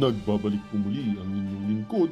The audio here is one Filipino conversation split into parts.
Nagbabalik po muli ang inyong lingkod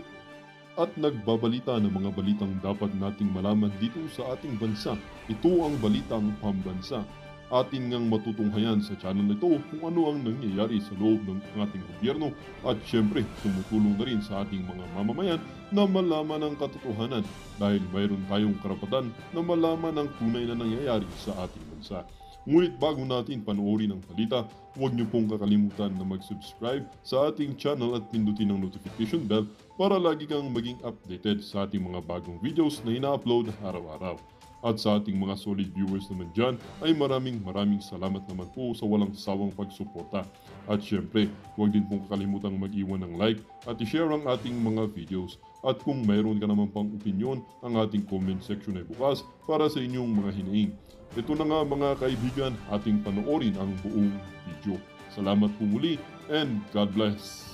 at nagbabalita ng mga balitang dapat nating malaman dito sa ating bansa. Ito ang Balitang Pambansa. Atin ngang matutunghayan sa channel na ito kung ano ang nangyayari sa loob ng ating gobyerno at syempre tumutulong na rin sa ating mga mamamayan na malaman ang katotohanan dahil mayroon tayong karapatan na malaman ang tunay na nangyayari sa ating bansa. Ngunit bago natin panoorin ang balita, huwag niyo pong kakalimutan na mag-subscribe sa ating channel at pindutin ang notification bell para lagi kang maging updated sa ating mga bagong videos na ina-upload araw-araw. At sa ating mga solid viewers naman dyan ay maraming salamat naman po sa walang sawang pagsuporta. At syempre, huwag din pong kakalimutan mag-iwan ng like at i-share ang ating mga videos. At kung mayroon ka naman pang opinion, ang ating comment section ay bukas para sa inyong mga hinaing. Ito na nga mga kaibigan, ating panoorin ang buong video. Salamat po muli and God bless!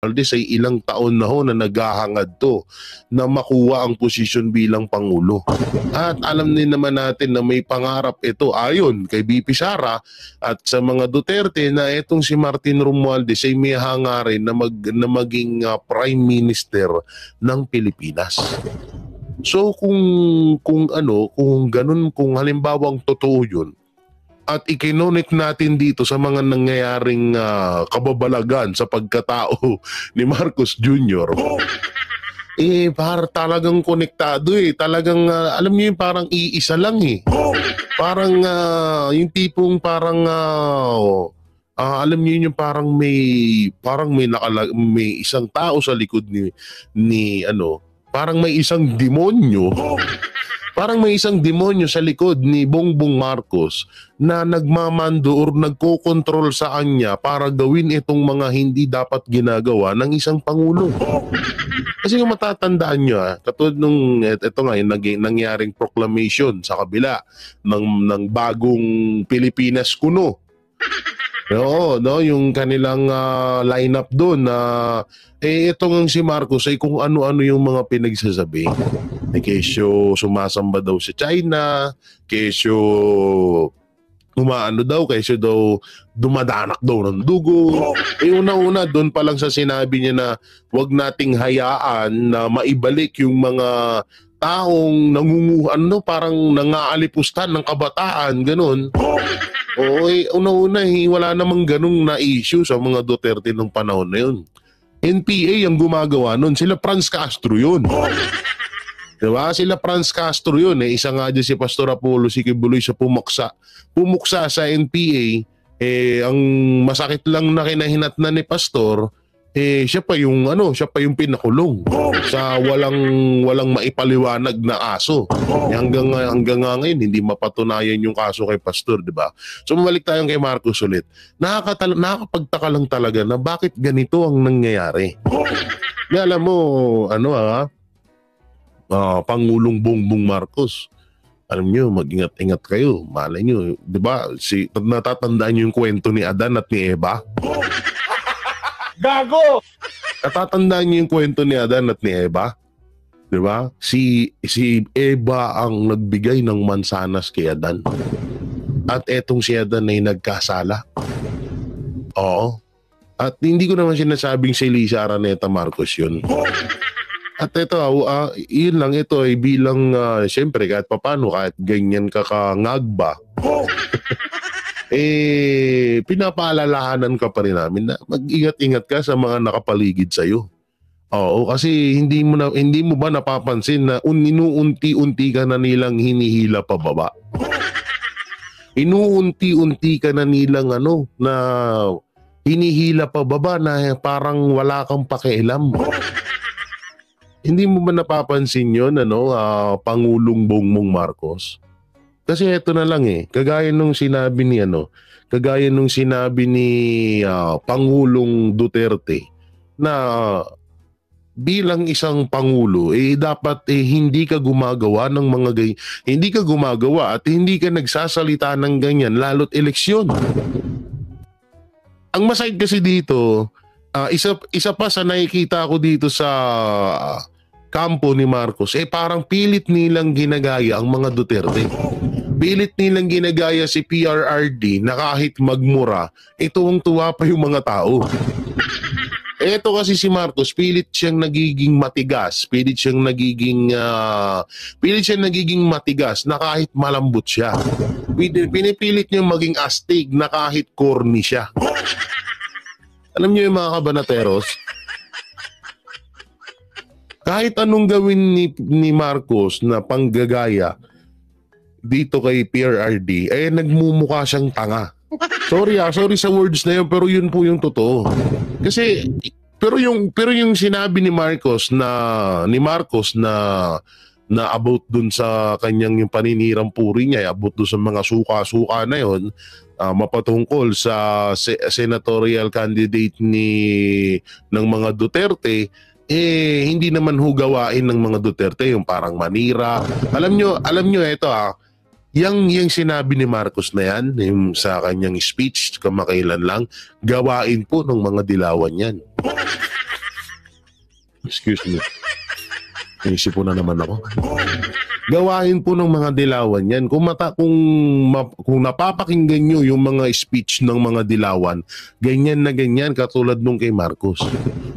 Sa ilang taon na ho na naghahangad to na makuha ang posisyon bilang Pangulo. At alam din naman natin na may pangarap ito ayon kay BP Sara at sa mga Duterte na itong si Martin Romualdez ay may hangarin na maging Prime Minister ng Pilipinas. So kung ganun, kung halimbawang totoo yun, at ikinonik natin dito sa mga nangyayaring kababalagan sa pagkatao ni Marcos Jr. Para talagang konektado talagang alam niyo yung parang iisa lang Parang yung tipong parang alam niyo yung parang may isang tao sa likod ni parang may isang demonyo. Parang may isang demonyo sa likod ni Bongbong Marcos na nagmamando or nagkokontrol sa kanya para gawin itong mga hindi dapat ginagawa ng isang Pangulo. Kasi kung matatandaan nyo, katulad nung ito nga yung nangyaring proclamation sa kabila ng bagong Pilipinas Kuno. Yung kanilang lineup doon na itong si Marcos ay kung ano-ano yung mga pinagsasabi. Kesyo sumasamba daw sa China, kesyo kesyo daw dumadanak daw ng dugo. Una-una doon pa lang sa sinabi niya na wag nating hayaan na maibalik yung mga taong parang nangaalipusta ng kabataan, ganun. Una-una wala namang ganung na issue sa mga Duterte nung panahon na yun. NPA ang gumagawa nun, sila Franz Castro yun. Diba? Sila Franz Castro yun. Isa nga dyan si Pastor Apollo Sikibuloy sa pumuksa sa NPA. Ang masakit lang na kinahinatnan ni Pastor, siya pa yung pinakulong sa walang maipaliwanag na kaso. Hanggang ngayon hindi mapatunayan yung kaso kay Pastor, di ba? So mabalik tayo kay Marcos ulit. Nakakapagtaka lang talaga na bakit ganito ang nangyayari. Alam mo, Pangulong Bongbong Marcos, alam nyo, mag-ingat-ingat kayo. Malay nyo, di ba? Natatandaan nyo yung kwento ni Adan at ni Eva? Gago! Natatandaan niyo yung kwento ni Adan at ni Eva? Di ba? Si Eva ang nagbigay ng mansanas kay Adan. At etong si Adan ay nagkasala. Oo. At hindi ko naman sinasabing si Lisa Araneta Marcos yun. At ito, yun lang, ito ay bilang, siyempre, kahit papano, kahit ganyan ka kangagba, pinapaalalahanan ka pa rin namin na mag-ingat-ingat ka sa mga nakapaligid sa'yo. Oo, kasi hindi mo ba napapansin na inuunti-unti ka na nilang hinihila pababa? Inuunti-unti ka na nilang na hinihila pababa na parang wala kang pakialam. Hindi mo ba napapansin yun, Pangulong Bongbong Marcos? Kasi ito na lang kagaya nung sinabi ni Pangulong Duterte na bilang isang pangulo dapat hindi ka gumagawa ng mga hindi ka gumagawa at hindi ka nagsasalita ng ganyan lalo't eleksyon. Ang masakit kasi dito, isa pa sa nakikita ko dito sa kampo ni Marcos, parang pilit nilang ginagaya ang mga Duterte. Pilit nilang ginagaya si PRRD na kahit magmura, tuwang-tuwa pa yung mga tao. Eto kasi si Marcos, pilit siyang nagiging matigas, pilit siyang nagiging matigas na kahit malambot siya. Pinipilit niya maging astig na kahit corny siya. Alam niyo yung mga kabanateros, kahit anong gawin ni Marcos na panggagaya dito kay PRRD, nagmumukha siyang tanga. Sorry sa words na yun, pero yun po yung totoo. Kasi pero yung sinabi ni Marcos na about dun sa kanyang yung paninirang puri niya, about dun sa mga suka-suka na yun, mapatungkol sa senatorial candidate ng mga Duterte, hindi naman gawain ng mga Duterte yung parang manira. Alam nyo ito yung sinabi ni Marcos na yan, yung sa kanyang speech kamakailan lang, gawain po ng mga dilawan yan. Excuse me. Inisip po na naman ako. Gawain po ng mga dilawan yan. Kung napapakinggan nyo yung mga speech ng mga dilawan, ganyan na ganyan katulad nung kay Marcos.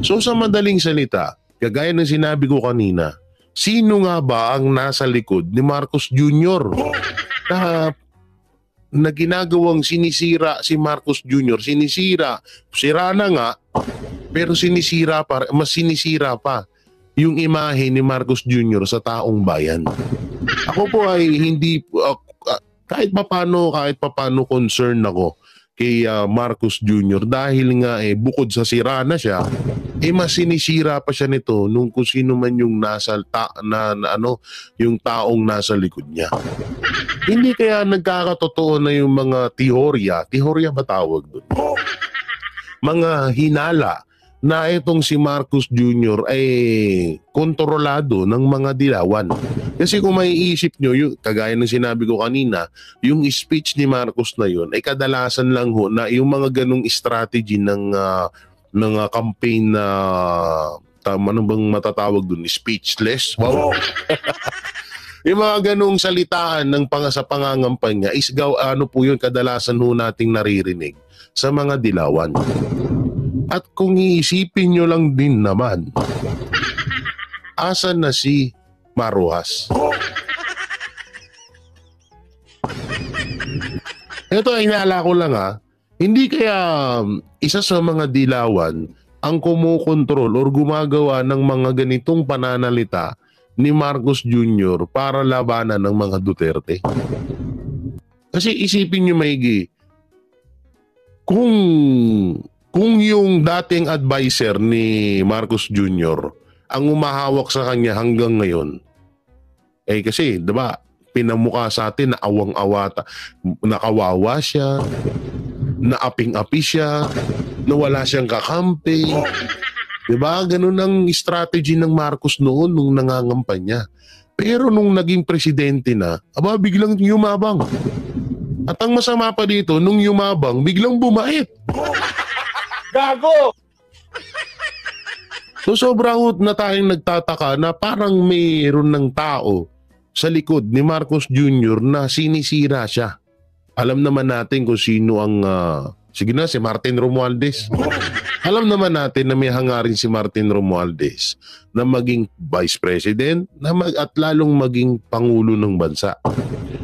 So sa madaling salita, kagaya ng sinabi ko kanina, sino nga ba ang nasa likod ni Marcos Jr. na ginagawang sinisira si Marcos Jr. Sira na nga, pero mas sinisira pa yung imahe ni Marcos Jr. sa taong bayan. Ako po ay hindi, kahit papano concern ako kay Marcos Jr. dahil nga bukod sa sira na siya, mas sinisira pa siya nito nung kung sino man yung yung taong nasa likod niya. Hindi kaya nagkakatotoo na yung mga teorya ba tawag doon? Mga hinala na itong si Marcos Jr. ay kontrolado ng mga dilawan. Kasi kung maiisip nyo, kagaya ng sinabi ko kanina, yung speech ni Marcos na yun ay kadalasan lang na yung mga ganong strategy ng campaign na ano bang matatawag dun? Speechless? Wow! Yung mga ganong salitaan sa pangangampanya is po yun kadalasan nating naririnig sa mga dilawan. At kung iisipin nyo lang din naman, asan na si Maruhas? Ito ay inaalala ko lang hindi kaya isa sa mga dilawan ang kumukontrol or gumagawa ng mga ganitong pananalita ni Marcos Jr. para labanan ng mga Duterte. Kasi isipin nyo maigi, kung yung dating advisor ni Marcos Jr. ang umahawak sa kanya hanggang ngayon, kasi diba pinamukha sa atin na awang-awa, nakawawa siya, naaping-api siya, nawala siyang kakampi. Diba? Ganun ang strategy ng Marcos noon nung nangangampanya. Pero nung naging presidente na, biglang yumabang. At ang masama pa dito, nung yumabang, biglang bumait. Gago! So sobrang na tayong nagtataka na parang mayroon ng tao sa likod ni Marcos Jr. na sinisira siya. Alam naman natin kung sino ang... sige na, si Martin Romualdez. Alam naman natin na may hangarin si Martin Romualdez na maging vice president at lalong maging pangulo ng bansa.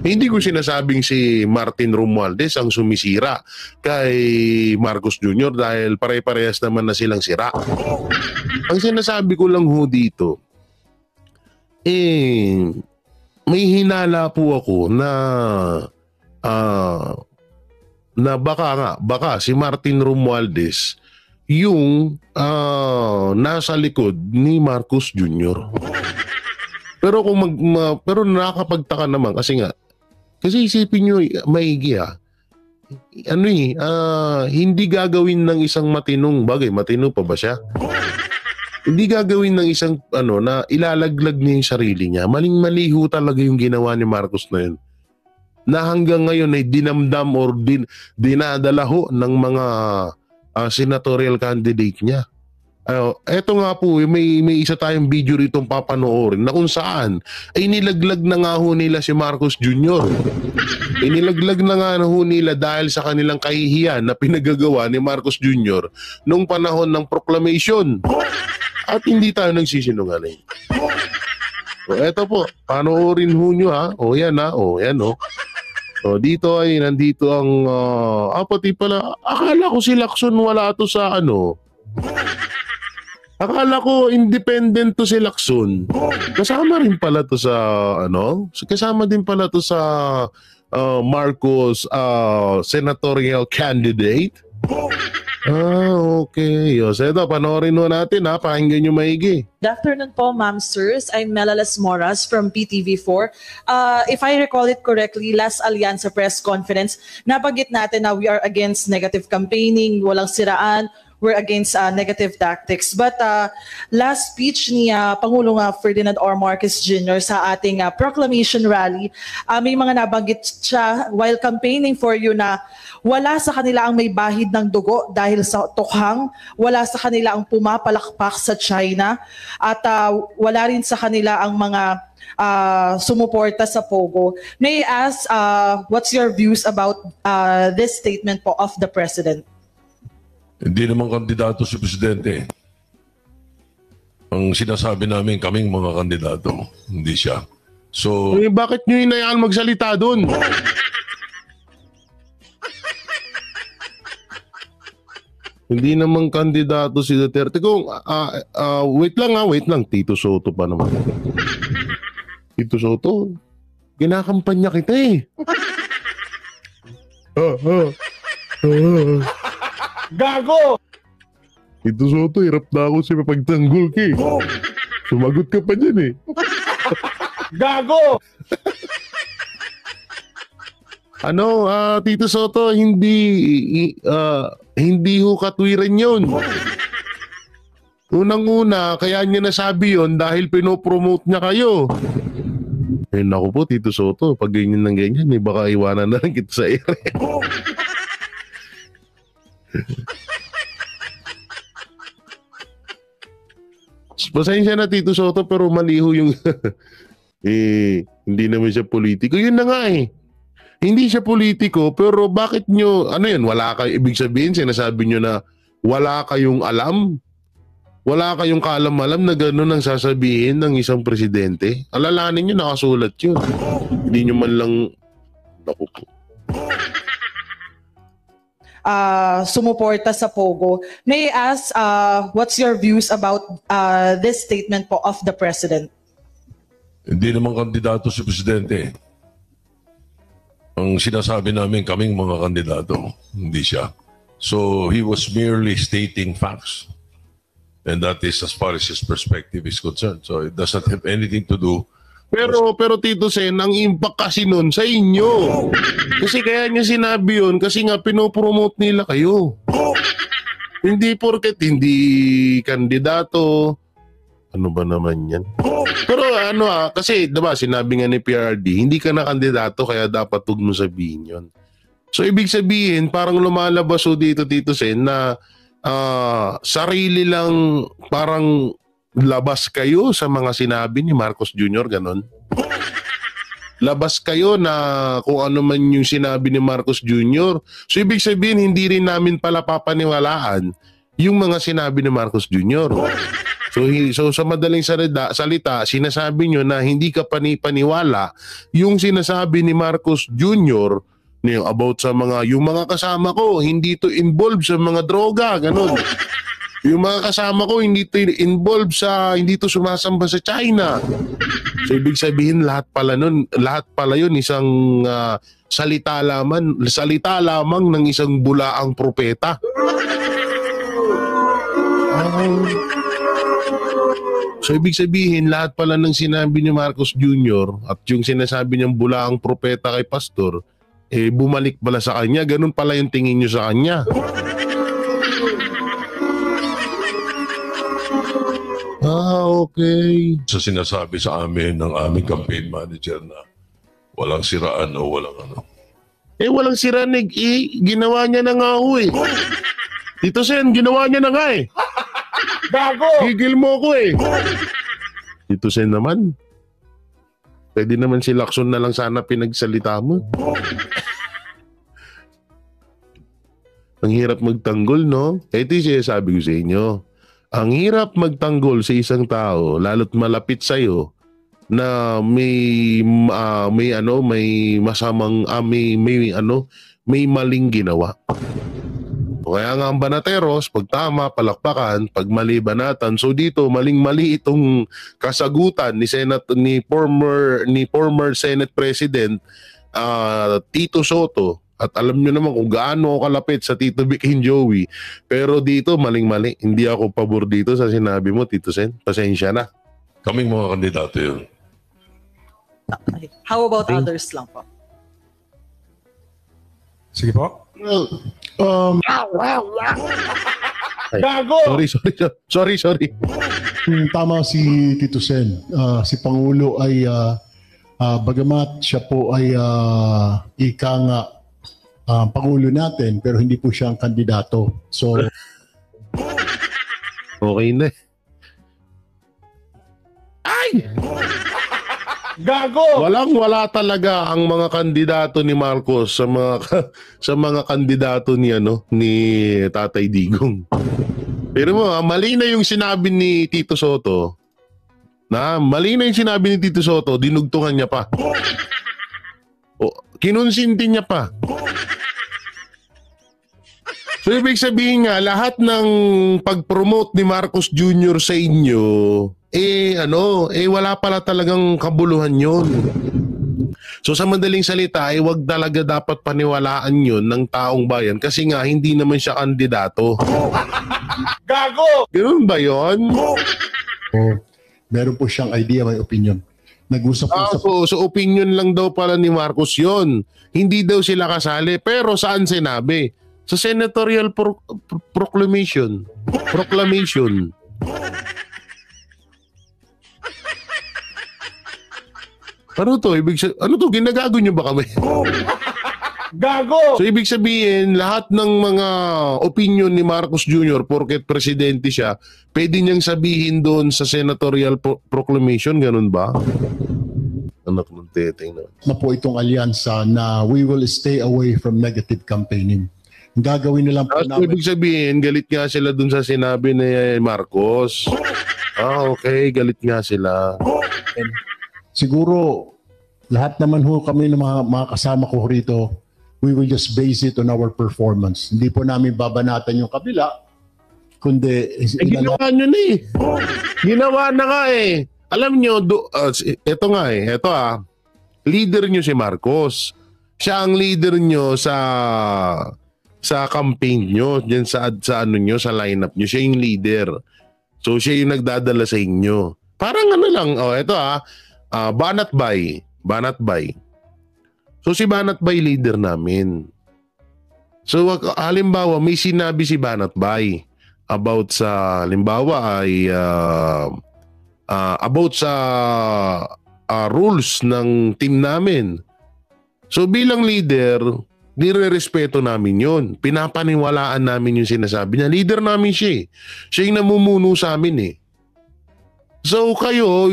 Hindi ko sinasabing si Martin Romualdez ang sumisira kay Marcos Jr. dahil pare-parehas naman na silang sira. Ang sinasabi ko lang dito, may hinala po ako na baka si Martin Romualdez yung nasa likod ni Marcos Jr. Pero pero nakakapagtaka naman kasi isipin nyo maigi hindi gagawin ng isang matinong matino pa ba siya? Hindi gagawin ng isang na ilalaglag niya yung sarili niya. Maling-mali ho talaga yung ginawa ni Marcos na yun. Na hanggang ngayon ay dinamdam or dinadala ho ng senatorial candidate niya. Eto nga po, may isa tayong video rito papanoorin na kung saan ay nilaglag na nga ho nila si Marcos Jr. Inilaglag na nga ho nila dahil sa kanilang kahihiyan na pinagagawa ni Marcos Jr. nung panahon ng proclamation. At hindi tayo nagsisinungaling. Eto po, panoorin ho nyo ha. Yan ha, yan o. Dito ay nandito ang pati pala, akala ko si Lacson wala to sa akala ko independent to si Lacson. Kasama rin pala to sa kasama din pala to sa Marcos senatorial candidate. Okay. So ito, panoorin mo natin ha, pakinggan nyo maigi. Good afternoon po, ma'am, sirs. I'm Melalas Moras from PTV4. If I recall it correctly, last Alianza press conference, nabanggit natin na we are against negative campaigning, walang siraan, we're against negative tactics. But last speech ni Pangulong Ferdinand R. Marcos Jr. sa ating proclamation rally, may mga nabanggit siya while campaigning for you na wala sa kanila ang may bahid ng dugo dahil sa tukhang, wala sa kanila ang pumapalakpak sa China, at wala rin sa kanila ang mga sumuporta sa Pogo. May I ask, what's your views about this statement po of the President? Hindi naman kandidato si Presidente. Ang sinasabi namin, kaming mga kandidato, hindi siya. So, Bakit nyo hinayaan magsalita doon? Hindi naman kandidato si Duterte. Kung, wait lang, Tito Soto pa naman. Tito Soto, kinakampanya kita eh. Gago! Tito Soto, hirap na ako sa pagtanggol ka eh. Sumagot ka pa dyan eh. Gago! Tito Soto, hindi ho katwiran yun. Unang-una, kaya niya nasabi yun dahil pinopromote niya kayo. Naku po, Tito Soto, pag ganyan ng ganyan, baka iwanan na lang kita sa ere. Pasensya na, Tito Soto, pero maliho yung hindi naman siya politiko. Yun na nga eh. Hindi siya politiko, pero bakit nyo, wala kayo, ibig sabihin, sinasabi nyo na wala kayong alam? Wala kayong kaalam-alam na gano'n ang sasabihin ng isang presidente? Alalahanin nyo, nakasulat yun. Hindi nyo man lang, naku po. Sumuporta sa Pogo. May I ask, what's your views about this statement po of the President? hindi naman kandidato si Presidente. Ang sinasabi namin, kaming mga kandidato, hindi siya. So he was merely stating facts. And that is as far as his perspective is concerned. So it doesn't have anything to do. Pero Tito Sen, ang impact kasi nun sa inyo. Kasi kaya niya sinabi yun kasi nga pinopromote nila kayo. Hindi porket hindi kandidato. Ano ba naman yan? Pero kasi diba sinabi nga ni PRD, hindi ka na kandidato kaya dapat huwag mo sabihin yun. So ibig sabihin, parang lumalabas dito Tito Sen na sarili lang parang labas kayo sa mga sinabi ni Marcos Jr. ganon. Labas kayo na kung ano man yung sinabi ni Marcos Jr. So ibig sabihin hindi rin namin pala papaniwalaan yung mga sinabi ni Marcos Jr. So sa madaling salita, sinasabi nyo na hindi ka panipaniwala yung sinasabi ni Marcos Jr. About sa yung mga kasama ko, hindi to involved sa mga droga, ganun. Yung mga kasama ko, hindi to involved hindi to sumasamba sa China. So ibig sabihin, lahat pala yun isang salita lamang ng isang bulaang propeta. So ibig sabihin, lahat pala ng sinabi ni Marcos Jr. at yung sinasabi niyang bulaang propeta kay Pastor, bumalik pala sa kanya. Ganun pala yung tingin nyo sa kanya. Okay. Sa sinasabi sa amin ng aming campaign manager na walang siraan o walang ano. Walang siraan. Ginawa niya na nga ho eh. Tito Sen, ginawa niya na nga eh. Gago! Gigil mo ko eh. Tito Sen naman. Pwede naman si Lacson na lang sana pinagsalita mo. Ang hirap magtanggol, no? Ito yung sabi ko sa inyo. Ang hirap magtanggol sa isang tao, lalo't malapit sa'yo, na may masamang may maling ginawa. Kaya nga ang Banateros, pag tama, palakpakan, pag mali, banatan. So dito, maling-mali itong kasagutan ni former Senate President Tito Soto. At alam nyo naman kung gaano kalapit sa Tito Vic and Joey. Pero dito, maling-mali. Hindi ako pabor dito sa sinabi mo, Tito Sen. Pasensya na. Kaming mga kandidato yun. Okay. How about others lang po? Sige po. Well, Gago! Sorry. Tama si Tito Sen. Si Pangulo ay bagamat siya po ay ika nga Pangulo natin pero hindi po siya ang kandidato. So okay na eh. Ay! Gago! Wala talaga ang mga kandidato ni Marcos sa mga kandidato ni Tatay Digong. Pero mali na yung sinabi ni Tito Soto. Mali na yung sinabi ni Tito Soto, dinugtungan niya pa. Kinonsinti niya pa. So ibig sabihin nga, lahat ng pag-promote ni Marcos Jr. sa inyo, wala pala talagang kabuluhan yun. So sa madaling salita, wag talaga dapat paniwalaan yun ng taong bayan kasi nga hindi naman siya kandidato. Gago! Ganun ba yun? meron po siyang idea, may opinion. Nag-usap po So opinion lang daw pala ni Marcos yun. Hindi daw sila kasali. Pero saan sinabi? Sa senatorial proclamation. Ano to? Ginagago niyo ba kami? Gago! So ibig sabihin, lahat ng mga opinion ni Marcos Jr. porket presidente siya, pwede niyang sabihin doon sa senatorial proclamation, ganun ba? Anak ng teteng na po itong alyansa na we will stay away from negative campaigning. Ang gagawin na lang po namin. Ibig sabihin, galit nga sila doon sa sinabi ni Marcos. Okay, galit nga sila. Siguro, lahat naman ho kami ng mga kasama ko rito, we will just base it on our performance. Hindi po namin babanatan yung kabila, kundi... Ginawa nyo na eh. Ginawa na nga eh. Alam nyo, ito nga eh. Ito leader nyo si Marcos. Siya ang leader nyo sa campaign nyo, dyan sa lineup nyo. Siya yung leader. So siya yung nagdadala sa inyo. Parang lang, ito Banat Bay. So si Banat Bay leader namin. So halimbawa may sinabi si Banat Bay about sa rules ng team namin. So bilang leader, nire-respeto namin yun. Pinapaniwalaan namin yung sinasabi niya. Leader namin siya eh. Siya yung namumuno sa amin eh. So kayo,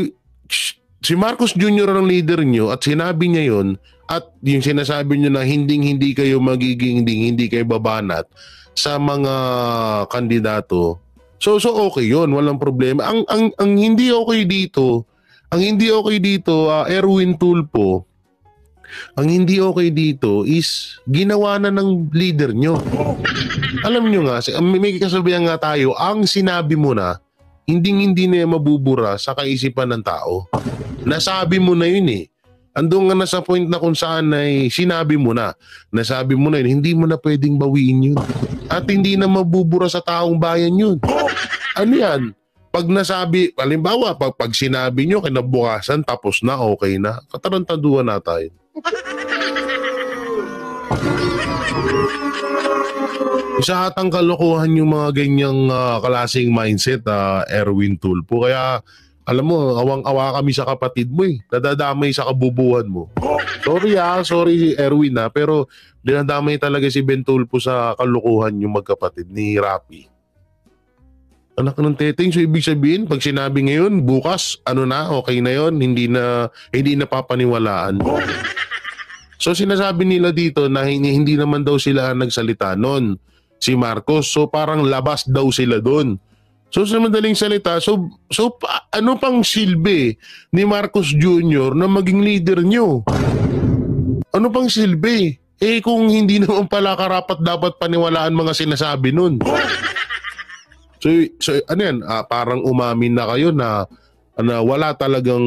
si Marcos Jr. ang leader nyo at sinabi niya yun at yung sinasabi nyo na hindi kayo hindi kayo babanat sa mga kandidato. So okay yun, walang problema. Ang hindi okay dito, Erwin Tulfo, ang hindi okay dito is ginawa na ng leader nyo. Alam nyo nga, may kasabihan nga tayo, ang sinabi mo na, hindi na mabubura sa kaisipan ng tao. Nasabi mo na yun eh. Andun nga na sa point na kung saan ay sinabi mo na. Nasabi mo na yun, hindi mo na pwedeng bawiin yun. At hindi na mabubura sa taong bayan yun. Ano yan? Pag nasabi, halimbawa, pag sinabi nyo, kinabukasan, tapos na, okay na. Katarantaduhan na tayo. Isa atang kalokohan yung mga ganyang klaseng mindset, Erwin Tulfo. Kaya Alam mo, awang-awa kami sa kapatid mo eh. Nadadamay sa kabubuhan mo. Sorry Erwin pero dinadamay talaga si Ben Tulfo sa kalukuhan yung magkapatid ni Rapi. Anak ng teteng, so ibig sabihin, pag sinabi ngayon, bukas, okay na yon, hindi na papaniwalaan. So sinasabi nila dito na hindi naman daw sila nagsalita nun, si Marcos. So parang labas daw sila doon. So sa madaling salita, ano pang silbi ni Marcos Jr. na maging leader nyo? Ano pang silbi? Kung hindi naman pala karapat dapat paniwalaan mga sinasabi nun. So ano yan, parang umamin na kayo na wala talagang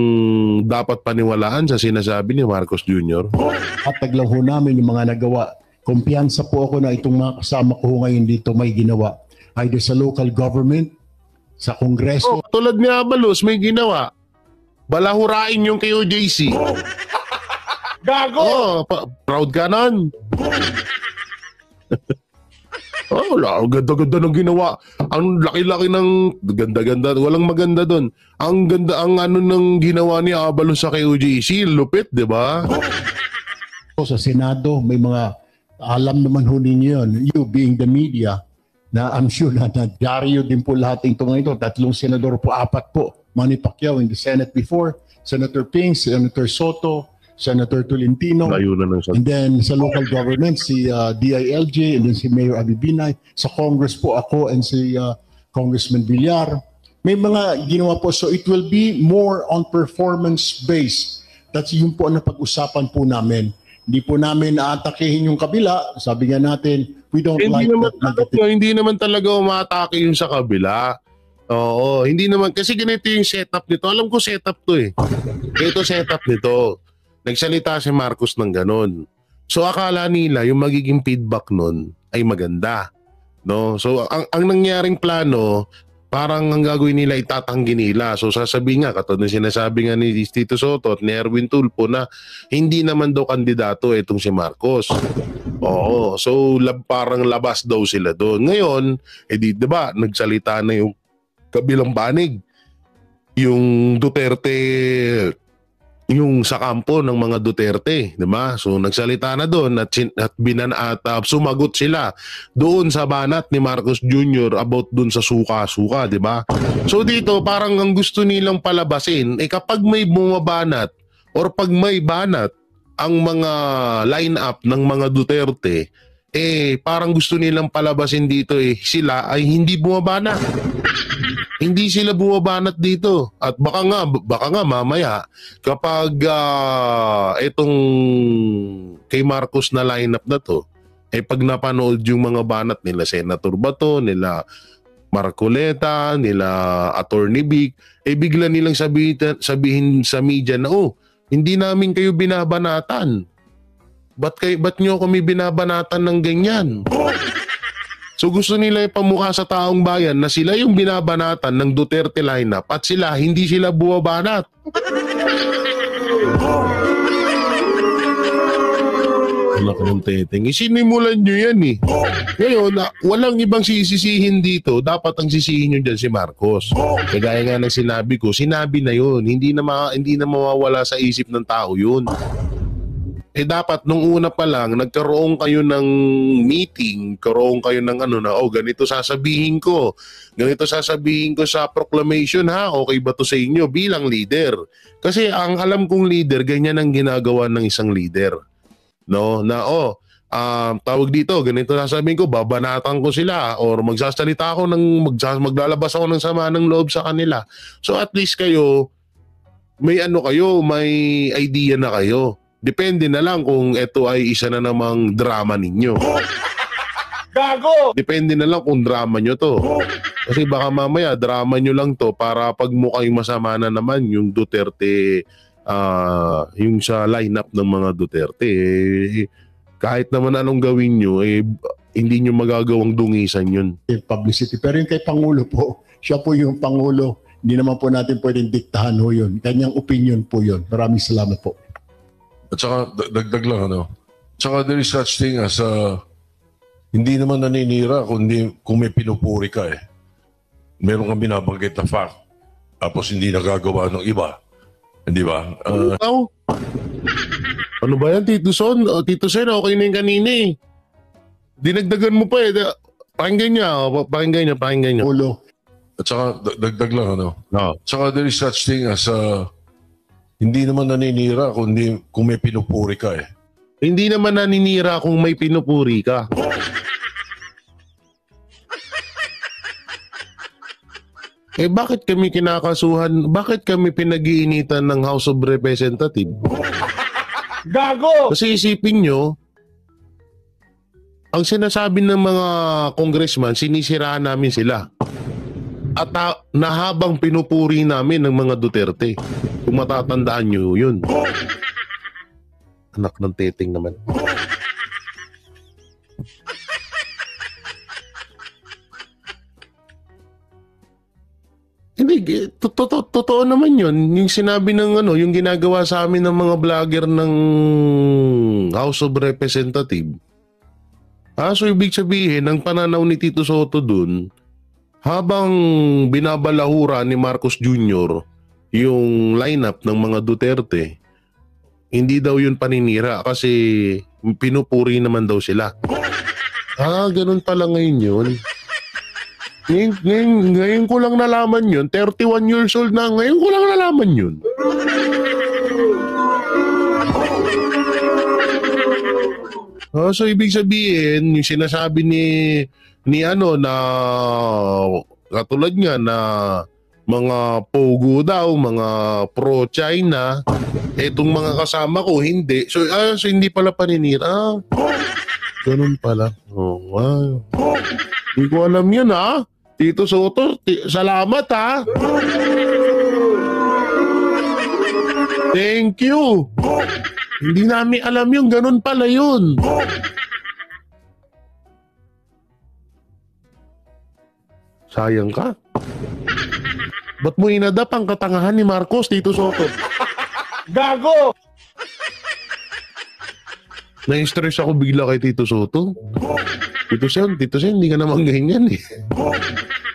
dapat paniwalaan sa sinasabi ni Marcos Jr. At taglang ho namin yung mga nagawa. Kumpiyansa po ako na itong mga kasama ko ngayon dito may ginawa. Either sa local government, sa Kongreso. Tulad ni Abalos, may ginawa. Balahurain yung kay OJC. Gago! Proud ka nun. Wala, ganda-ganda ng ginawa. Ang laki-laki ng ganda-ganda, walang maganda doon. Ang ganda ng ginawa ni Abalos sa kay OJC, lupit, 'di ba? Sa Senado, may mga alam naman ho ninyo yun. You being the media, na I'm sure na dyaryo din po lahat ito ngayon. 3 senador po, 4 po. Manny Pacquiao in the Senate before, Senator Ping, Senator Soto, Senator Tolentino. And then sa local government, si DILG, and then si Mayor Abibinay. Sa Congress po ako and si Congressman Villar. May mga ginawa po. So it will be more on performance-based. That's yung po ang napag-usapan po namin. Hindi po namin aatakehin yung kabila. Sabi nga natin, we don't like that negative. Hindi naman talaga umatake yung sa kabila. Oo, hindi naman. Kasi ganito yung setup nito. Alam ko setup to eh. Ito setup nito. Nagsalita si Marcos ng ganon. So akala nila yung magiging feedback nun ay maganda. No? So ang nangyaring plano, parang ang gagawin nila itatanggi nila. So sasabihin nga, katulad ng sinasabi nga ni Tito Soto at ni Erwin Tulfo na hindi naman daw kandidato itong si Marcos. Oo, so parang labas daw sila doon. Ngayon, diba, nagsalita na yung kabilang panig. Yung Duterte, yung sa kampo ng mga Duterte, di ba? So nagsalita na doon at sumagot sila doon sa banat ni Marcos Jr. about doon sa suka-suka, di ba? So dito parang ang gusto nilang palabasin kapag may bumabanat or pag may banat ang mga line-up ng mga Duterte, parang gusto nilang palabasin dito sila ay hindi bumabanat. Hindi sila bumabanat dito. At baka nga mamaya kapag itong kay Marcos na lineup na to, pag napanood yung mga banat nila Senator Bato, nila Marcoleta, nila Attorney Vic, bigla nilang sabihin sa media na hindi namin kayo binabanatan. Ba't nyo kami binabanatan ng ganyan? So gusto nila ipamukha sa taong bayan na sila yung binabanatan ng Duterte lineup at hindi sila buwabanat. Anak ng teteng. Isinimulan nyo yan eh. Ngayon, walang ibang sisisihin dito. Dapat ang sisihin nyo dyan si Marcos. Kagaya nga ng sinabi ko, sinabi na yun. Hindi na mawawala sa isip ng tao yun. Dapat nung una pa lang nagkaroon kayo ng meeting, karoon kayo ng ganito sasabihin ko. Ganito sasabihin ko sa proclamation okay ba to sa inyo bilang leader? Kasi ang alam kong leader, ganyan ang ginagawa ng isang leader. No, na tawag dito, ganito sasabihin ko, babanatan ko sila or magsasalita ako maglalabas ako ng sama ng loob sa kanila. So at least kayo may may idea na kayo. Depende na lang kung ito ay isa na namang drama ninyo. Gago! Depende na lang kung drama nyo to. Kasi baka mamaya drama nyo lang to para pag mukhang masama na naman yung Duterte, yung sa lineup ng mga Duterte. Kahit naman anong gawin nyo, hindi nyo magagawang dungisan yun. Publicity. Pero yung kay Pangulo po, siya po yung Pangulo. Hindi naman po natin pwedeng diktahan ho yun. Kanyang opinion po yun. Maraming salamat po. At saka, dagdag lang, Tsaka there is such thing as, hindi naman naninira kung may pinupuri ka Meron kang binabanggit na fact. tapos hindi nagagawa ng iba. Hindi ba? Ikaw? Ano ba yan, Tito Son? Tito Sen, okay na yung kanina eh. Dinagdagan mo pa eh. Pakinggan niya. Pakinggan niya. Ulo. At saka, dagdag lang, ano? No. Saka there is such thing as hindi naman naninira kung may pinupuri ka eh. Hindi naman naninira kung may pinupuri ka. Eh bakit kami kinakasuhan? Bakit kami pinag-iinitan ng House of Representatives? Gago! Kasi isipin nyo, ang sinasabi ng mga congressman, sinisiraan namin sila. At nahabang pinupuri namin ng mga Duterte. Kung matatandaan nyo yun. Anak ng teteng naman. Hindi, totoo naman yun. Yung sinabi ng yung ginagawa sa amin ng mga vlogger ng House of Representatives. So ibig sabihin, ang pananaw ni Tito Soto dun, habang binabalahura ni Marcos Jr. yung lineup ng mga Duterte, hindi daw yun paninira kasi pinupuri naman daw sila. Ganun pala ngayon yun. Ngayon ko lang nalaman yun. 31 years old na. Ngayon ko lang nalaman yun. So ibig sabihin, yung sinasabi ni na katulad nga na mga pogo daw, mga pro-China, etong mga kasama ko hindi. So hindi pala paninira. Ganun pala. Wow. Hindi ko alam yun Tito Soto, salamat Thank you. Hindi namin alam yung ganun pala yun. Sayang ka. Ba't mo inadap ang katangahan ni Marcos, Tito Soto? Gago! Na-stress ako bigla kay Tito Soto. Tito Sen, hindi ka naman ganyan eh.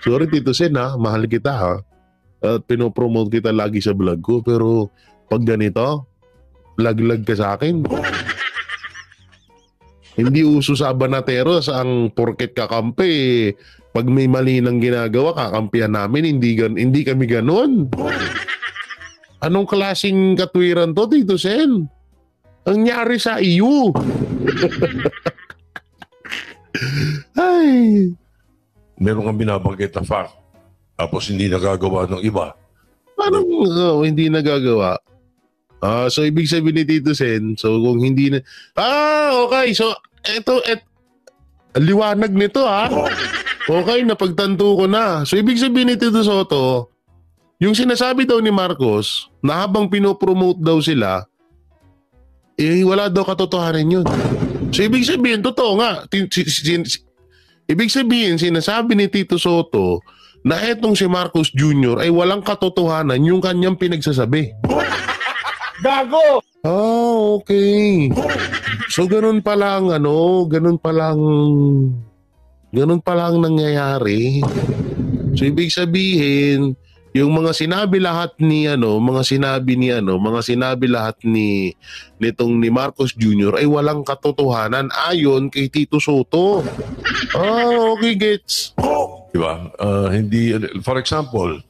Sorry Tito Sen mahal kita At pinopromote kita lagi sa vlog ko. Pero pag ganito, laglag ka sa akin. Hindi uso sa Banateros ang porket kakampi. Pag may mali nang ginagawa, kakampihan namin. Hindi kami ganun. Anong klaseng katwiran to, Tito Sen? Ang nyari sa iyo. Ay. Meron kang binabanggit na fact, tapos hindi nagagawa ng iba. Parang hindi nagagawa. So ibig sabihin ni Tito Sen, so kung hindi na... okay. So, liwanag nito Okay, napagtanto ko na. So ibig sabihin ni Tito Soto, yung sinasabi daw ni Marcos, na habang pinopromote daw sila, wala daw katotohanan yun. So ibig sabihin, totoo nga. Ibig sabihin, sinasabi ni Tito Soto na etong si Marcos Jr. ay walang katotohanan yung kanyang pinagsasabi. Gago! Okay. So ganun pa lang nangyayari. So ibig sabihin, yung mga sinabi lahat nitong ni Marcos Jr. ay walang katotohanan ayon kay Tito Soto. Okay, gets. Diba? Hindi, for example,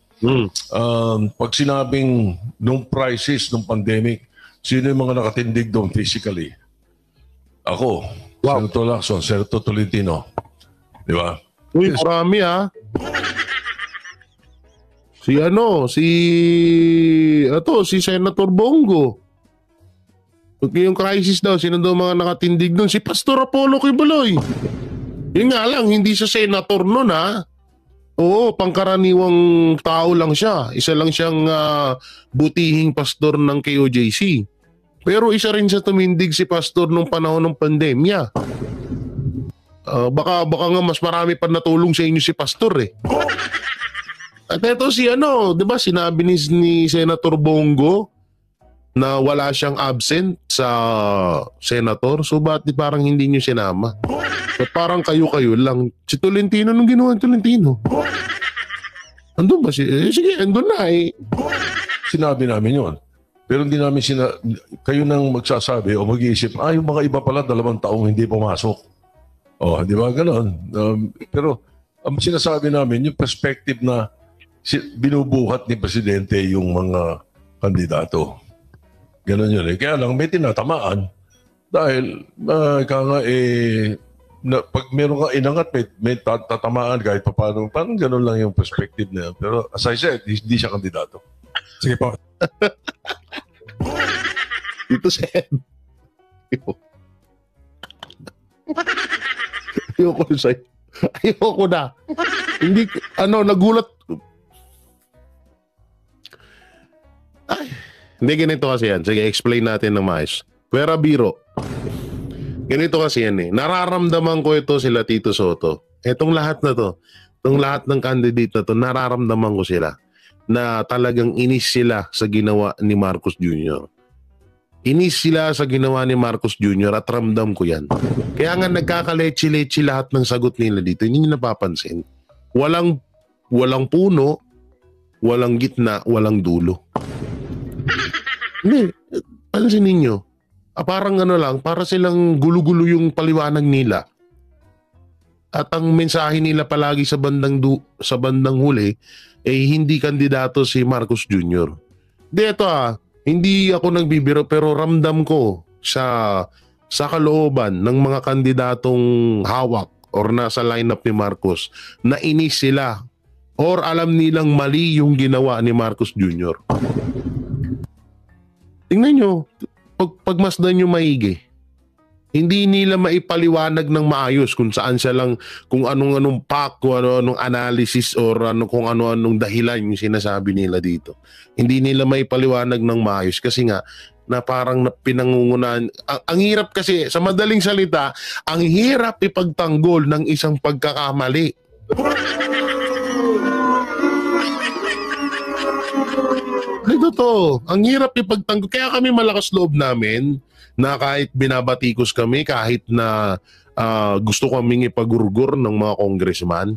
pag sinabing nung crisis, nung pandemic, sino yung mga nakatindig doon physically? Ako, Senator Lacson, Senator Tolentino. Diba? Uy, marami si Senator Bongo. Yung crisis daw, sino daw mga nakatindig doon? Si Pastor Apollo Kibuloy. Yun nga lang, hindi siya senator noon Oo, pangkaraniwang tao lang siya. Isa lang siyang butihing pastor ng KOJC. Pero isa rin sa tumindig si pastor nung panahon ng pandemya. Baka nga mas marami pa natulong sa inyo si pastor eh. At ito di ba sinabi ni Senator Bongo na wala siyang absent sa senator. So ba't parang hindi niyo sinama? So, parang kayo lang. Si Tolentino, nung ginawa Tolentino. Andun ba sige, andun na eh. Sinabi namin yon. Pero hindi namin kayo nang magsasabi o mag-iisip, yung mga iba pala 2 taong hindi pumasok. Di ba ganon? Pero ang sinasabi namin, yung perspective na binubuhat ni Presidente yung mga kandidato. Ganon yun eh. Kaya lang may tinatamaan dahil pag meron kang inangat, may tatamaan kahit pa paano. Parang ganon lang yung perspective na yan. Pero as I said, hindi siya kandidato. Sige po. Dito Sen. Ayoko na sa'yo. Ayoko na. Hindi, nagulat. Hindi, ganito kasi yan. Sige, explain natin ng maayos. Pwera biro. Ganito kasi yan eh. Nararamdaman ko ito sila Tito Soto. Etong lahat na to, itong lahat ng candidate na to, nararamdaman ko sila na talagang inis sila sa ginawa ni Marcos Jr. Inis sila sa ginawa ni Marcos Jr. at ramdam ko yan. Kaya nga nagkakalechi-lechi lahat ng sagot nila dito. Hindi nyo napapansin. Walang puno, walang gitna, walang dulo. Hindi. Pansin ninyo. Parang lang, para silang gulo-gulo yung paliwanag nila. At ang mensahe nila palagi sa bandang huli, hindi kandidato si Marcos Jr. Dito hindi ako nagbibiro pero ramdam ko sa kalooban ng mga kandidatong hawak or nasa lineup ni Marcos na inis sila or alam nilang mali yung ginawa ni Marcos Jr. Tingnan nyo, pagmasdan nyo maigi. Hindi nila maipaliwanag ng maayos kung saan siya lang, kung anong pack, kung anong analysis or kung anong dahilan yung sinasabi nila dito. Hindi nila maipaliwanag ng maayos kasi nga na parang pinangungunahan. Ang hirap kasi, sa madaling salita, ang hirap ipagtanggol ng isang pagkakamali. Totoo, ang hirap ipagtanggol. Kaya kami malakas loob namin na kahit binabatikos kami, kahit na gusto kaming ipagurgur ng mga congressman,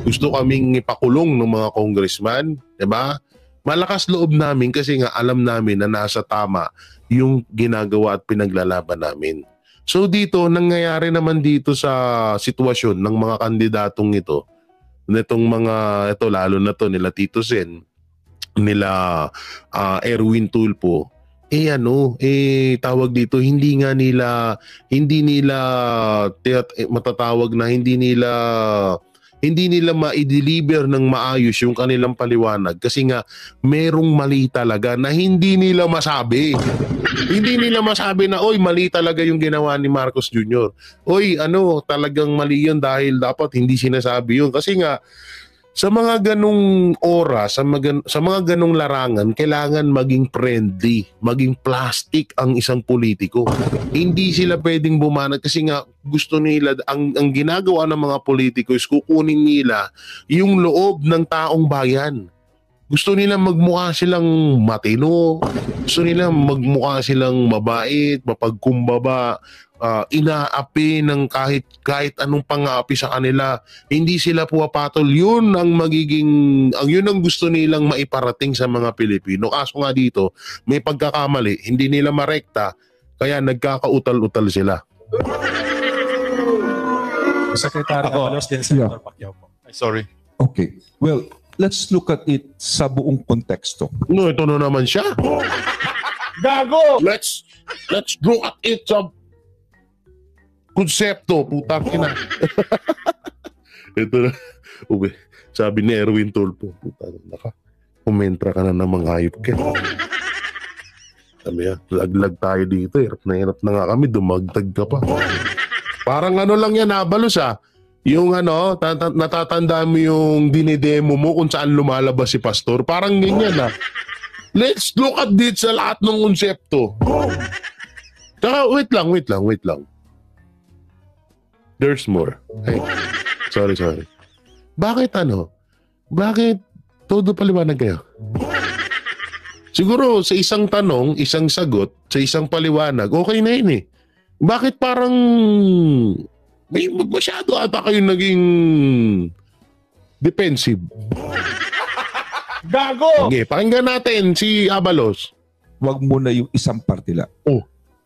gusto kaming ipakulong ng mga congressman, diba? Malakas loob namin kasi nga alam namin na nasa tama yung ginagawa at pinaglalaban namin. So dito, nangyayari naman dito sa sitwasyon ng mga kandidatong ito, nitong mga, ito lalo na to nila Tito Sen, nila Erwin Tulfo, tawag dito, hindi nila matatawag na hindi nila ma-deliver ng maayos yung kanilang paliwanag kasi nga merong mali talaga na hindi nila masabi. Hindi nila masabi na oy mali talaga yung ginawa ni Marcos Jr. Oy talagang mali yun dahil dapat hindi sinasabi yun kasi nga sa mga ganong oras, sa mga ganong larangan, kailangan maging friendly, maging plastic ang isang politiko. Hindi sila pwedeng bumanat kasi nga gusto nila, ang ginagawa ng mga politiko is kukunin nila yung loob ng taong bayan. Gusto nila magmukha silang matino, gusto nila magmukha silang mabait, mapagkumbaba, inaapi ng kahit anong pang-aapi sa kanila. Hindi sila puwapatol. Yun ang gusto nilang maiparating sa mga Pilipino. Kaso nga dito, may pagkakamali, hindi nila marekta, kaya nagkakautal-utal sila. Secretary Avalos, then Senator Pacquiao po. Sorry. Okay. Well, let's look at it sa buong konteksto. No, ito na naman siya. Gago! Let's look at it sa konsepto, putang ina. Ito na. Sabi ni Erwin Tulfo, putang ina, kumentra ka na namang hayop ka. Sabi laglag tayo dito. Hirap na nga kami, dumagdag ka pa. Parang lang yan, Abalos Yung natatanda mo yung dinidemo mo kung saan lumalabas si Pastor. Parang ganyan Let's look at this sa lahat ng konsepto. Saka, wait lang. There's more. Ay, sorry. Bakit todo paliwanag kayo? Siguro sa isang tanong, isang sagot, sa isang paliwanag, okay na yun Bakit parang masyado ata kayo naging defensive? Gago! Okay, pakinggan natin si Abalos. Wag mo na yung isang parte lang. Oh.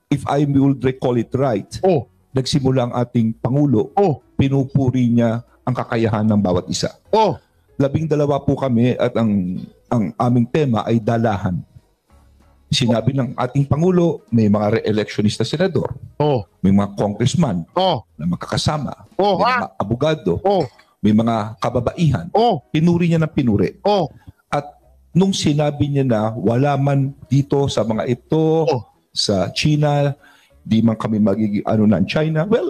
If I will recall it right, Oh, nagsimula ang ating Pangulo, oh, pinupuri niya ang kakayahan ng bawat isa. oh, 12 po kami at ang aming tema ay dalahan. Sinabi ng ating Pangulo, may mga re-electionista senador, oh, may mga congressman oh, na makakasama, oh, may mga abogado, oh, may mga kababaihan. oh, Pinuri niya ng pinuri. oh, At nung sinabi niya na wala man dito sa mga ito, Oh. sa China, di man kami magiging ng China, well,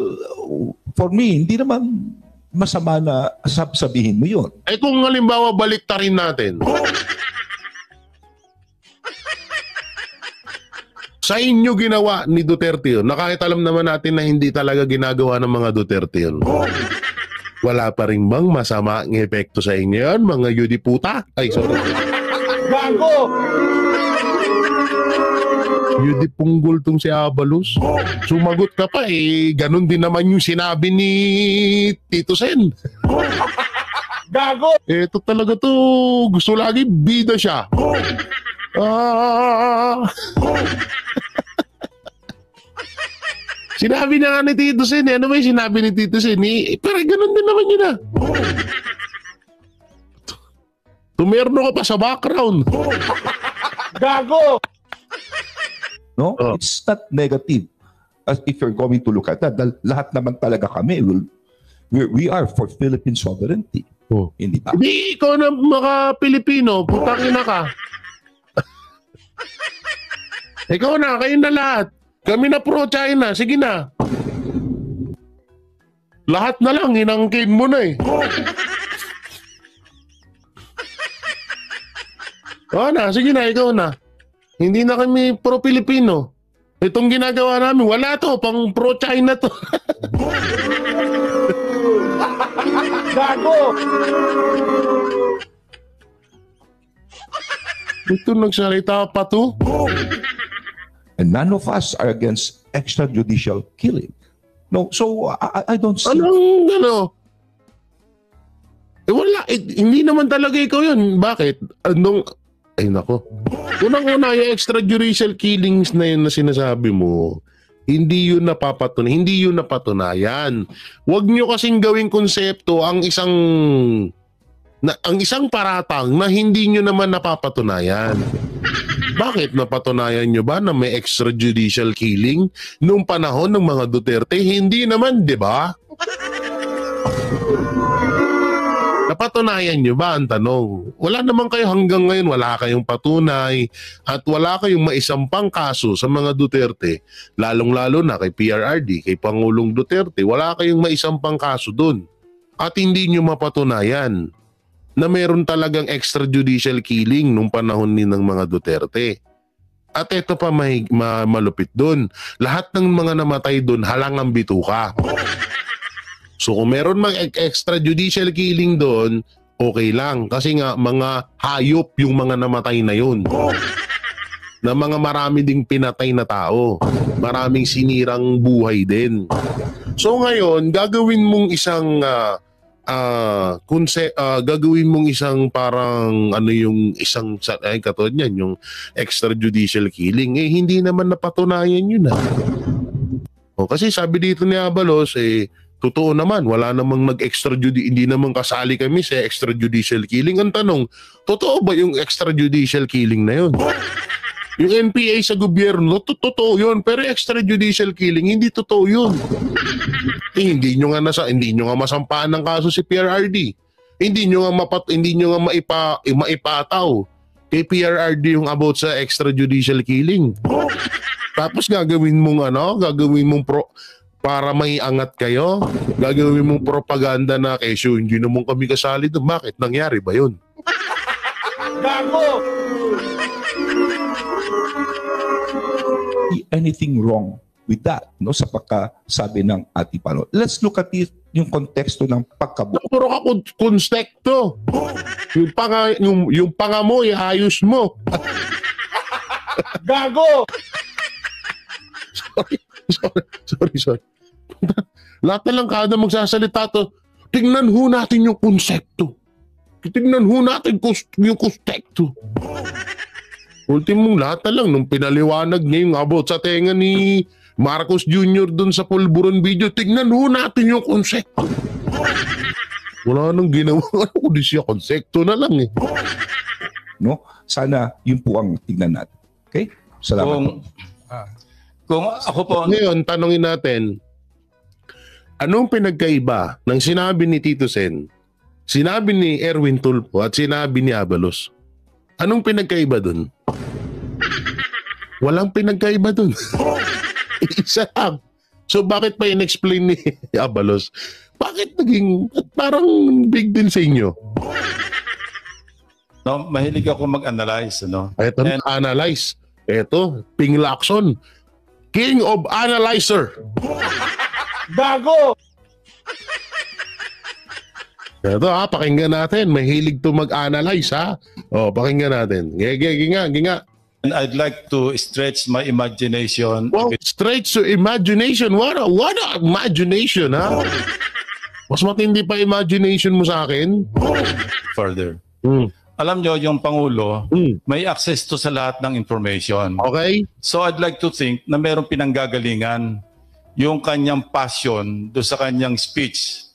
for me, hindi naman masama na sabihin mo yun. Eh kung halimbawa baliktarin natin. Sa inyo ginawa ni Duterte yun, na kahit alam naman natin na hindi talaga ginagawa ng mga Duterte yun. Wala pa rin bang masama ang epekto sa inyo yun, mga yudiputa? Ay, sorry. Gago! Yudipunggol tong si Abalos. Sumagot ka pa eh, ganun din naman yung sinabi ni Tito Sen. Gago! Ito talaga to, gusto lagi bida siya. Ah. Sinabi na nga ni Tito Sen, ano ba yung sinabi ni Tito Sen? Pero ganun din naman yun ah. Tumerno ka pa sa background. Gago! No? Oh. It's not negative. As if you're going to look at that, lahat naman talaga kami, we are for Philippine sovereignty. Oh. Hindi ba? Hindi, ikaw na mga Pilipino, putang ina ka. Ikaw na, kayo na lahat. Kami na pro-China, sige na. Lahat na lang, inangkin mo na eh. O na, sige na, ikaw na. Hindi na kami pro-Pilipino. Itong ginagawa namin, wala to, pang pro-China to. Gago! Ito nagsalita pa to. And none of us are against extrajudicial killing. No, so I don't see. Anong ano? Wala, hindi naman talaga ikaw yun. Bakit? Anong, ay nako. Unang-una, yung extrajudicial killings na yun na sinasabi mo, hindi yun napapatunayan. Hindi yun napatunayan. Huwag nyo kasing gawing konsepto ang isang paratang na hindi nyo naman napapatunayan. Bakit napatunayan nyo ba na may extrajudicial killing noong panahon ng mga Duterte? Hindi naman, di ba? Napatunayan nyo ba ang tanong? Wala naman kayo hanggang ngayon, wala kayong patunay at wala kayong maisampang kaso sa mga Duterte, lalong-lalo na kay PRRD, kay Pangulong Duterte, wala kayong maisampang kaso dun. At hindi nyo mapatunayan na meron talagang extrajudicial killing nung panahon ni ng mga Duterte. At ito pa malupit dun. Lahat ng mga namatay dun, halangang bituka. So kung meron mang extrajudicial killing doon, okay lang. Kasi nga mga hayop yung mga namatay na yun. Na mga marami ding pinatay na tao. Maraming sinirang buhay din. So ngayon, gagawin mong isang gagawin mong isang parang ano yung isang katulad niyan, yung extrajudicial killing. Eh hindi naman napatunayan yun ah. O, kasi sabi dito ni Abalos totoo naman, wala namang hindi naman kasali kami sa extrajudicial killing. Ang tanong, totoo ba yung extrajudicial killing na yun? Yung NPA sa gobyerno, totoo yun. Pero extrajudicial killing, hindi totoo yun. Hindi nyo nga masampaan ng kaso si PRRD. Hindi nyo nga maipataw kay PRRD yung about sa extrajudicial killing. Tapos gagawin mong para may angat kayo, gagawin mong propaganda na kesyo, hindi naman kami kasali doon. Bakit? Nangyari ba yun? Gago! Anything wrong with that, no, sa pagkasabi ng ating Pangulo. Let's look at it, yung konteksto ng pagkabuo. Puro ka konstekto. Yung panga mo, iayos mo. Gago! Sorry. Lahat na lang kada magsasalita to, tingnan ho natin yung konsepto. Titignan ho natin yung kuspekto. Ultimong lahat na lang, nung pinaliwanag niya yung about sa tenga ni Marcos Jr. dun sa pulburon video, tignan ho natin yung konsekto. Wala nang ginawa. Ano kundi siya, konsekto na lang eh. No? Sana yun po ang tignan natin. Okay? Salamat po. Kung ako po, Ngayon, tanongin natin, anong pinagkaiba ng sinabi ni Tito Sen, sinabi ni Erwin Tulfo at sinabi ni Abalos? Anong pinagkaiba dun? Walang pinagkaiba dun. Isa lang. So bakit pa in-explain ni Abalos? Bakit naging parang big deal sa inyo? no, mahilig ako mag-analyze. Ano? Ito na, analyze. Ito, Ping Lacson. King of Analyzer. Gago! Ito ha, pakinggan natin. Mahilig to mag-analyze ha. O, pakinggan natin. Ginga. And I'd like to stretch my imagination a Well, bit straight to imagination. What a imagination ha? Mas matindi pa imagination mo sa akin. further. Hmm. Alam nyo, yung Pangulo, Hmm. may access to sa lahat ng information. Okay? So I'd like to think na mayroong pinanggagalingan yung kanyang passion do sa kanyang speech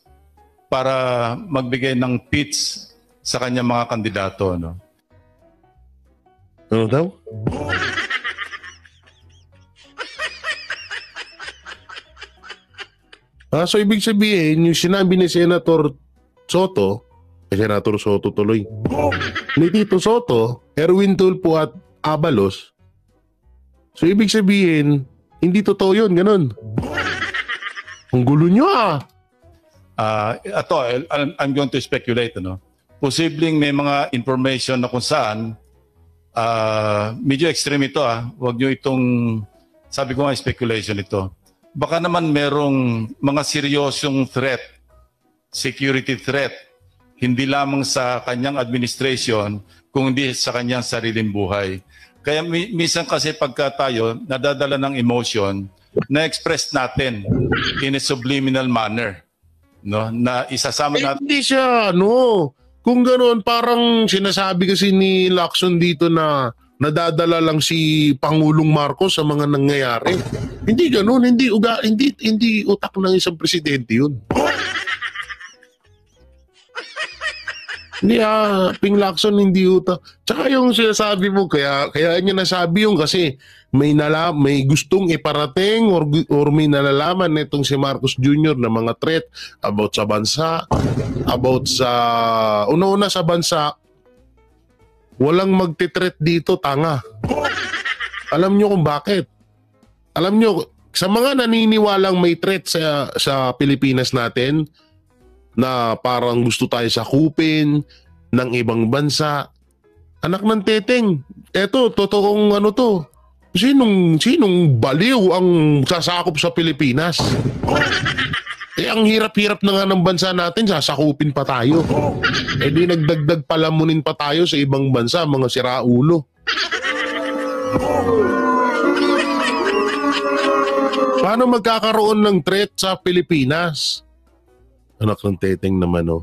para magbigay ng pitch sa kanyang mga kandidato. No? Ano daw? So ibig sabihin, yung sinabi ni Senator Soto, Senator Soto tuloy, ni Tito Soto, Erwin Tulfo at Abalos, so ibig sabihin, hindi totoo yun, ganun. Ang gulo nyo ah. Ito, I'm going to speculate. Ano? Posibleng may mga information na kung saan medyo extreme ito. Huwag nyo itong, sabi ko nga, speculation ito. Baka naman merong mga seryosyong threat, security threat, hindi lamang sa kanyang administration, kundi sa kanyang sariling buhay. Kaya minsan kasi pagka tayo nadadala ng emotion, na-express natin in a subliminal manner. No? Na isasama natin. Hindi siya, no. Kung ganoon, parang sinasabi kasi ni Lacson dito na nadadala lang si Pangulong Marcos sa mga nangyayari. Hindi ganoon, hindi utak ng isang presidente yun. Hindi Ping Lacson, hindi utak. Tsaka yung sinasabi mo, kaya niya nasabi yung kasi may gustong iparating or may nalalaman nitong si Marcos Jr. na mga threat about sa bansa, about sa una-una sa bansa, walang magti-threat dito, tanga. Alam nyo kung bakit? Alam nyo, sa mga naniniwalang may threat sa Pilipinas natin, na parang gusto tayo sakupin ng ibang bansa, anak ng teteng, eto, totoong ano to, sinong baliw ang sasakop sa Pilipinas? Ang hirap-hirap na nga ng bansa natin, sasakupin pa tayo. Di nagdagdag palamunin pa tayo sa ibang bansa, mga siraulo. Paano magkakaroon ng threat sa Pilipinas? Anak ng teteng naman, oh.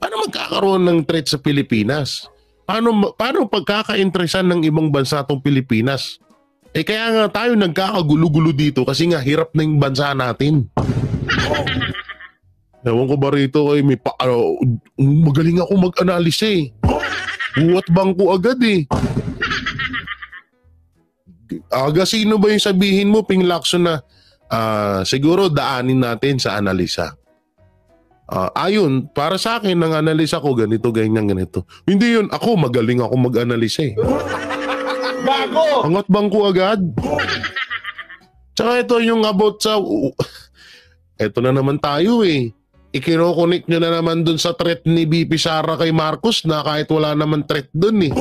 Paano magkakaroon ng threat sa Pilipinas? Paano pagkaka-interesan ng ibang bansa itong Pilipinas? Kaya nga tayo nagkakagulo-gulo dito kasi nga hirap na yung bansa natin. Ewan ko ba rito, magaling ako mag-analisa eh. Buwat bangko agad eh. Sino ba yung sabihin mo, Ping Lacson, na siguro daanin natin sa analisa? Ayun, para sa akin, ang analisa ko ganito, ganito. Hindi yun, magaling ako mag-analisa eh. Gago! Angat bangko agad. Tsaka ito yung about sa... Ito na naman tayo eh. Ikinokonek nyo na naman dun sa threat ni BP Sara kay Marcos na kahit wala naman threat dun eh.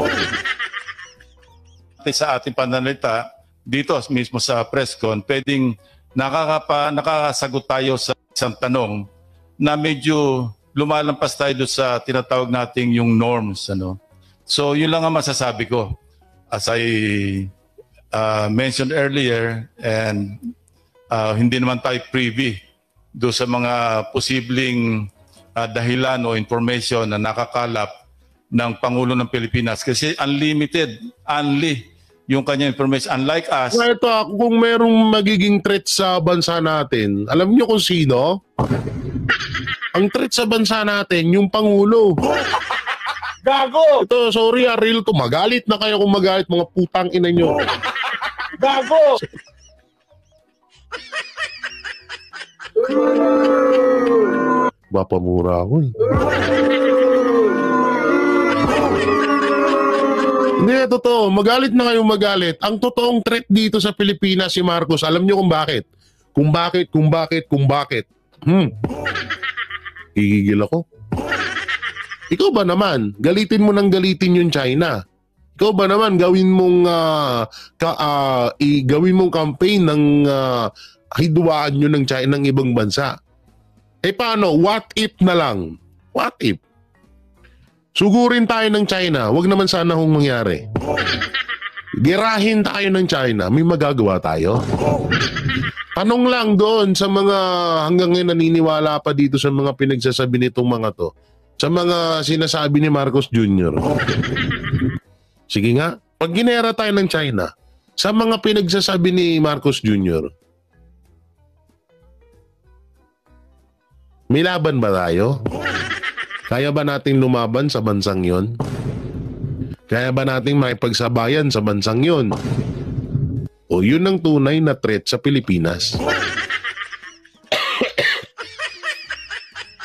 Sa ating pananalita, dito mismo sa presscon, pwedeng nakakasagot tayo sa isang tanong na medyo lumalampas tayo doon sa tinatawag nating yung norms. Ano? So yun lang ang masasabi ko. As I mentioned earlier, and hindi naman tayo privy doon sa mga posibleng dahilan o information na nakakalap ng Pangulo ng Pilipinas kasi unlimited, only yung kanya information. Unlike us, Ito, kung merong magiging threat sa bansa natin, alam niyo kung sino? Ang threat sa bansa natin, yung Pangulo. Gago! Ito, sorry, real to. Magalit na kayo kung magalit, mga putang ina nyo. Gago! Mapamura ako eh. Hindi, totoo. Magalit na kayo magalit. Ang totoong threat dito sa Pilipinas si Marcos, alam nyo kung bakit? Kung bakit. Gigigil ako. Ikaw ba naman, galitin mo ng galitin yung China? Ikaw ba naman, gawin mong campaign ng hidwaan nyo ng China ng ibang bansa? Eh paano? What if na lang? What if? Sugurin tayo ng China. Wag naman sana hong mangyari. Girahin tayo ng China. May magagawa tayo. Tanong lang doon sa mga hanggang ngayon naniniwala pa dito sa mga pinagsasabi nitong mga to. Sa mga sinasabi ni Marcos Jr. Sige nga, pag ginera tayo ng China, sa mga pinagsasabi ni Marcos Jr., may laban ba tayo? Kaya ba nating lumaban sa bansang yon? Kaya ba nating makipagsabayan sa bansang yon? O yun ang tunay na threat sa Pilipinas?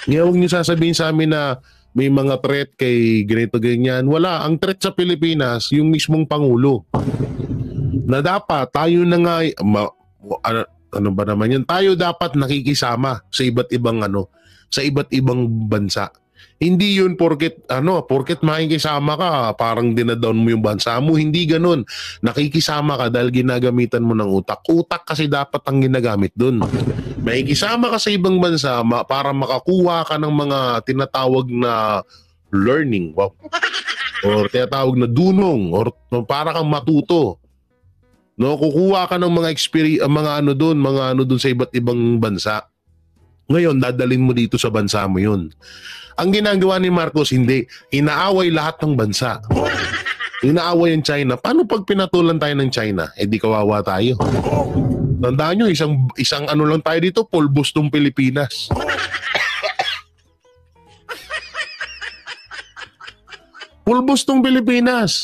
Kaya huwag niyo sasabihin sa amin na may mga threat kay ganito ganyan. Wala. Ang threat sa Pilipinas, yung mismong Pangulo. Na dapat tayo na nga, ano ba naman yan? Tayo dapat nakikisama sa iba't ibang bansa. Hindi yun porket makikisama ka, parang dinadown mo yung bansa mo. Hindi ganun. Nakikisama ka dahil ginagamitan mo ng utak. Utak kasi dapat ang ginagamit dun. Makikisama ka sa ibang bansa para makakuha ka ng mga tinatawag na learning. Wow. Or tinatawag na dunong. Or para kang matuto. No, kukuha ka ng mga experience, mga ano doon sa iba't ibang bansa. Ngayon, dadalhin mo dito sa bansa mo yun. Ang ginagawa ni Marcos, hindi. Inaaway lahat ng bansa. Inaaway ang China. Paano pag pinatulan tayo ng China? Eh di kawawa tayo. Tandaan nyo, isang ano lang tayo dito, pulbos ng Pilipinas. Pulbos ng Pilipinas.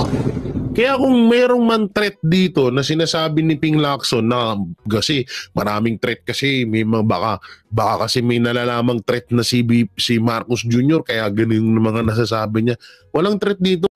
Kaya kung merong man threat dito na sinasabi ni Ping Lacson na kasi maraming threat kasi may baka kasi may nalalamang threat na si Marcos Jr. kaya ganun yung mga nasasabi niya. Walang threat dito.